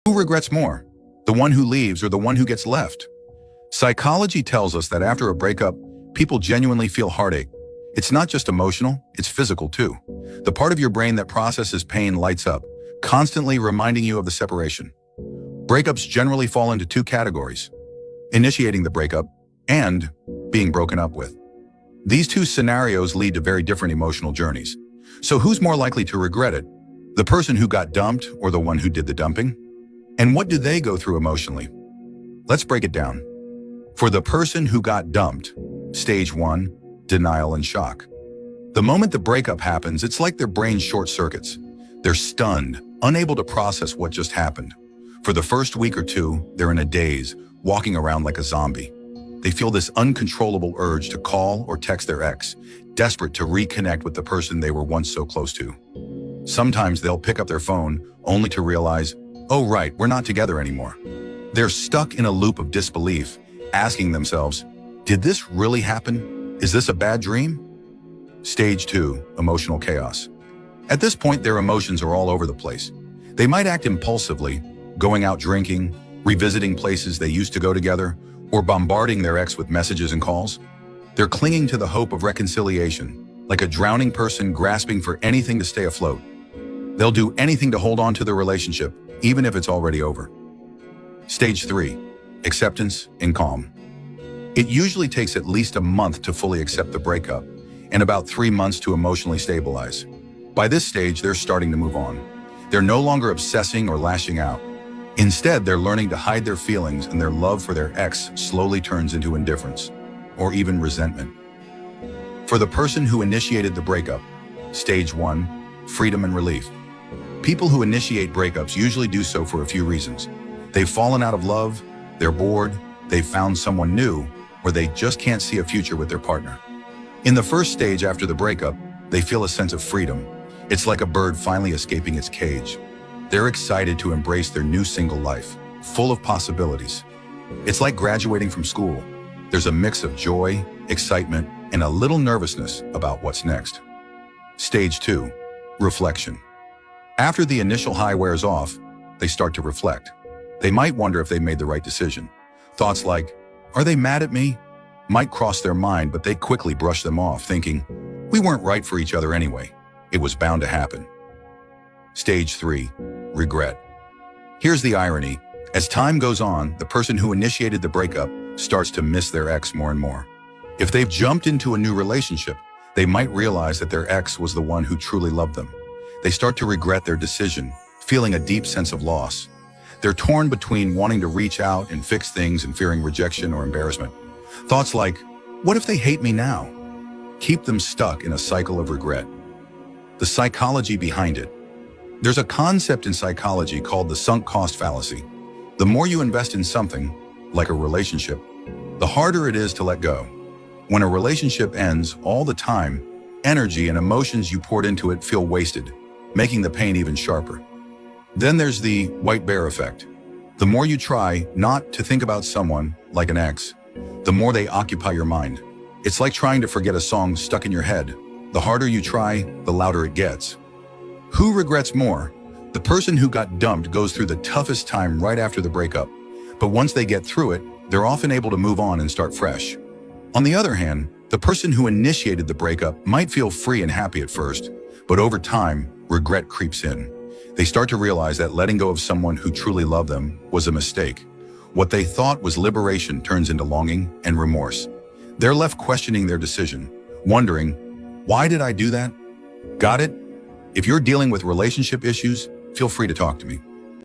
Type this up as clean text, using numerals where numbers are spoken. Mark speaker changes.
Speaker 1: Who regrets more? The one who leaves or the one who gets left? Psychology tells us that after a breakup, people genuinely feel heartache. It's not just emotional, it's physical too. The part of your brain that processes pain lights up, constantly reminding you of the separation. Breakups generally fall into two categories: initiating the breakup and being broken up with. These two scenarios lead to very different emotional journeys. So who's more likely to regret it? The person who got dumped or the one who did the dumping? And what do they go through emotionally? Let's break it down. For the person who got dumped, stage 1, denial and shock. The moment the breakup happens, it's like their brain short circuits. They're stunned, unable to process what just happened. For the first week or two, they're in a daze, walking around like a zombie. They feel this uncontrollable urge to call or text their ex, desperate to reconnect with the person they were once so close to. Sometimes they'll pick up their phone, only to realize, oh right, we're not together anymore. They're stuck in a loop of disbelief, asking themselves, did this really happen? Is this a bad dream? Stage 2, emotional chaos. At this point, their emotions are all over the place. They might act impulsively, going out drinking, revisiting places they used to go together, or bombarding their ex with messages and calls. They're clinging to the hope of reconciliation, like a drowning person grasping for anything to stay afloat. They'll do anything to hold on to the relationship, even if it's already over. Stage 3, acceptance and calm. It usually takes at least a month to fully accept the breakup, and about 3 months to emotionally stabilize. By this stage, they're starting to move on. They're no longer obsessing or lashing out. Instead, they're learning to hide their feelings, and their love for their ex slowly turns into indifference, or even resentment. For the person who initiated the breakup, stage 1, freedom and relief. People who initiate breakups usually do so for a few reasons. They've fallen out of love, they're bored, they've found someone new, or they just can't see a future with their partner. In the first stage after the breakup, they feel a sense of freedom. It's like a bird finally escaping its cage. They're excited to embrace their new single life, full of possibilities. It's like graduating from school. There's a mix of joy, excitement, and a little nervousness about what's next. Stage 2, reflection. After the initial high wears off, they start to reflect. They might wonder if they made the right decision. Thoughts like, are they mad at me? Might cross their mind, but they quickly brush them off, thinking, we weren't right for each other anyway. It was bound to happen. Stage 3, regret. Here's the irony. As time goes on, the person who initiated the breakup starts to miss their ex more and more. If they've jumped into a new relationship, they might realize that their ex was the one who truly loved them. They start to regret their decision, feeling a deep sense of loss. They're torn between wanting to reach out and fix things and fearing rejection or embarrassment. Thoughts like, what if they hate me now? Keep them stuck in a cycle of regret. The psychology behind it. There's a concept in psychology called the sunk cost fallacy. The more you invest in something, like a relationship, the harder it is to let go. When a relationship ends, all the time, energy and emotions you poured into it feel wasted, making the pain even sharper. Then there's the white bear effect. The more you try not to think about someone, like an ex, the more they occupy your mind. It's like trying to forget a song stuck in your head. The harder you try, the louder it gets. Who regrets more? The person who got dumped goes through the toughest time right after the breakup, but once they get through it, they're often able to move on and start fresh. On the other hand, the person who initiated the breakup might feel free and happy at first, but over time, regret creeps in. They start to realize that letting go of someone who truly loved them was a mistake. What they thought was liberation turns into longing and remorse. They're left questioning their decision, wondering, why did I do that? Got it? If you're dealing with relationship issues, feel free to talk to me.